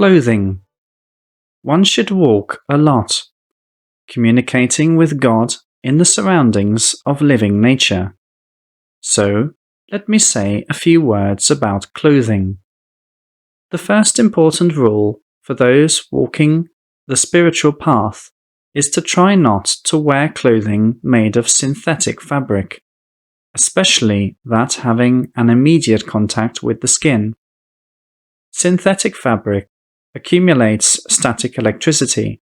Clothing. One should walk a lot, communicating with God in the surroundings of living nature. So, let me say a few words about clothing. The first important rule for those walking the spiritual path is to try not to wear clothing made of synthetic fabric, especially that having an immediate contact with the skin. Synthetic fabric accumulates static electricity,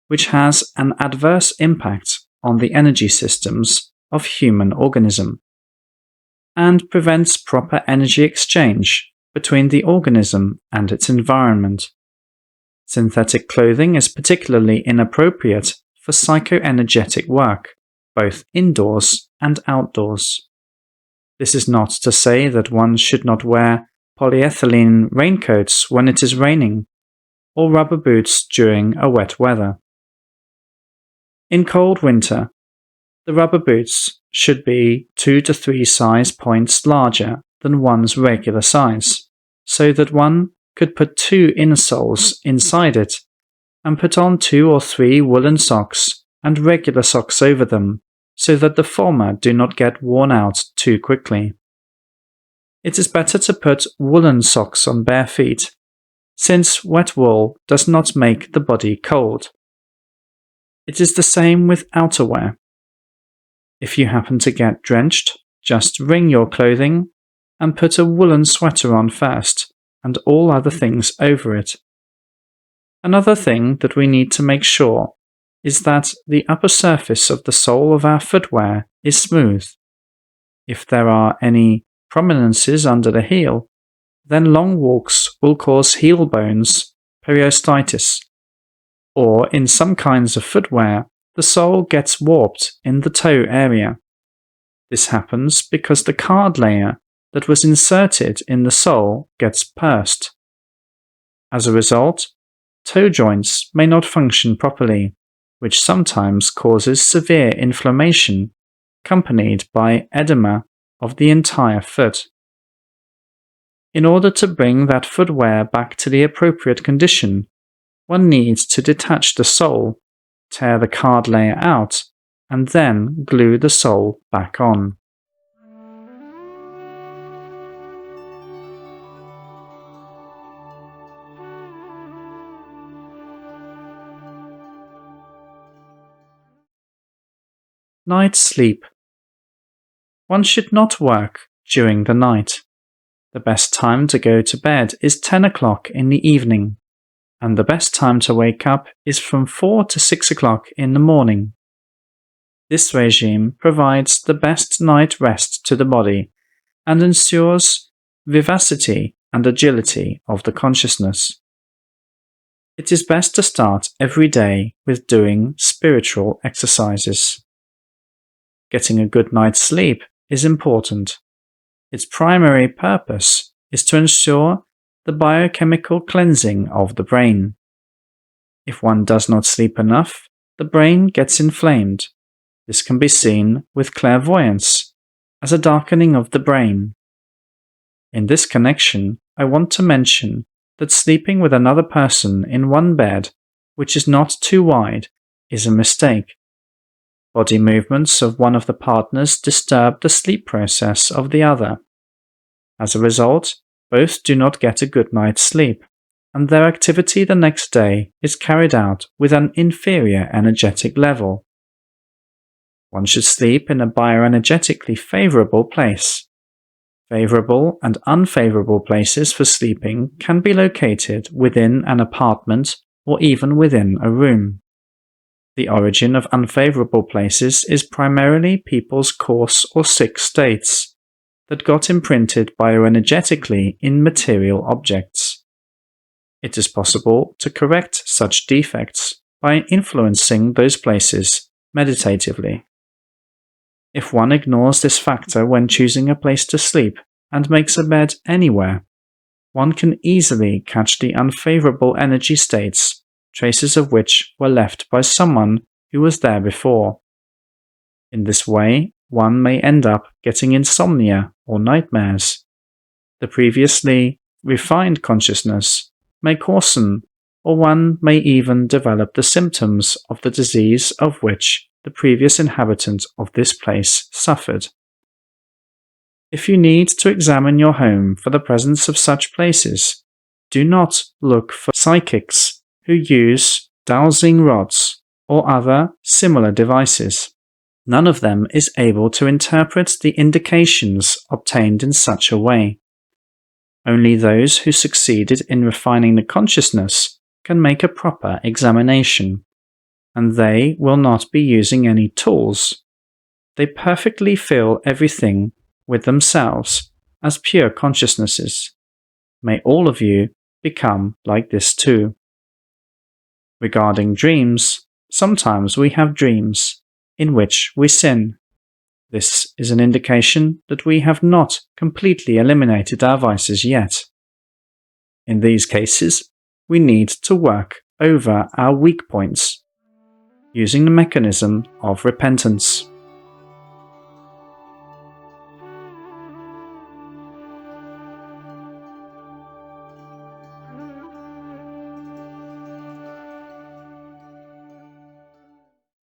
which has an adverse impact on the energy systems of human organism, and prevents proper energy exchange between the organism and its environment. Synthetic clothing is particularly inappropriate for psychoenergetic work, both indoors and outdoors. This is not to say that one should not wear polyethylene raincoats when it is raining, or rubber boots during a wet weather. In cold winter, the rubber boots should be 2 to 3 size points larger than one's regular size, so that one could put 2 insoles inside it and put on 2 or 3 woolen socks and regular socks over them, so that the former do not get worn out too quickly. It is better to put woolen socks on bare feet, since wet wool does not make the body cold. It is the same with outerwear. If you happen to get drenched, just wring your clothing and put a woolen sweater on first, and all other things over it. Another thing that we need to make sure is that the upper surface of the sole of our footwear is smooth. If there are any prominences under the heel, then long walks will cause heel bones, periostitis, or in some kinds of footwear, the sole gets warped in the toe area. This happens because the card layer that was inserted in the sole gets pursed. As a result, toe joints may not function properly, which sometimes causes severe inflammation, accompanied by edema of the entire foot. In order to bring that footwear back to the appropriate condition, one needs to detach the sole, tear the card layer out, and then glue the sole back on. Night sleep. One should not work during the night. The best time to go to bed is 10 o'clock in the evening, and the best time to wake up is from 4 to 6 o'clock in the morning. This regime provides the best night rest to the body and ensures vivacity and agility of the consciousness. It is best to start every day with doing spiritual exercises. Getting a good night's sleep is important. Its primary purpose is to ensure the biochemical cleansing of the brain. If one does not sleep enough, the brain gets inflamed. This can be seen with clairvoyance as a darkening of the brain. In this connection, I want to mention that sleeping with another person in one bed, which is not too wide, is a mistake. Body movements of one of the partners disturb the sleep process of the other. As a result, both do not get a good night's sleep, and their activity the next day is carried out with an inferior energetic level. One should sleep in a bioenergetically favorable place. Favorable and unfavorable places for sleeping can be located within an apartment or even within a room. The origin of unfavorable places is primarily people's coarse or sick states that got imprinted bioenergetically in material objects. It is possible to correct such defects by influencing those places meditatively. If one ignores this factor when choosing a place to sleep and makes a bed anywhere, one can easily catch the unfavorable energy states, traces of which were left by someone who was there before. In this way, one may end up getting insomnia or nightmares. The previously refined consciousness may coarsen, or one may even develop the symptoms of the disease of which the previous inhabitant of this place suffered. If you need to examine your home for the presence of such places, do not look for psychics who use dowsing rods or other similar devices. None of them is able to interpret the indications obtained in such a way. Only those who succeeded in refining the consciousness can make a proper examination, and they will not be using any tools. They perfectly feel everything with themselves as pure consciousnesses. May all of you become like this too. Regarding dreams, sometimes we have dreams in which we sin. This is an indication that we have not completely eliminated our vices yet. In these cases, we need to work over our weak points, using the mechanism of repentance.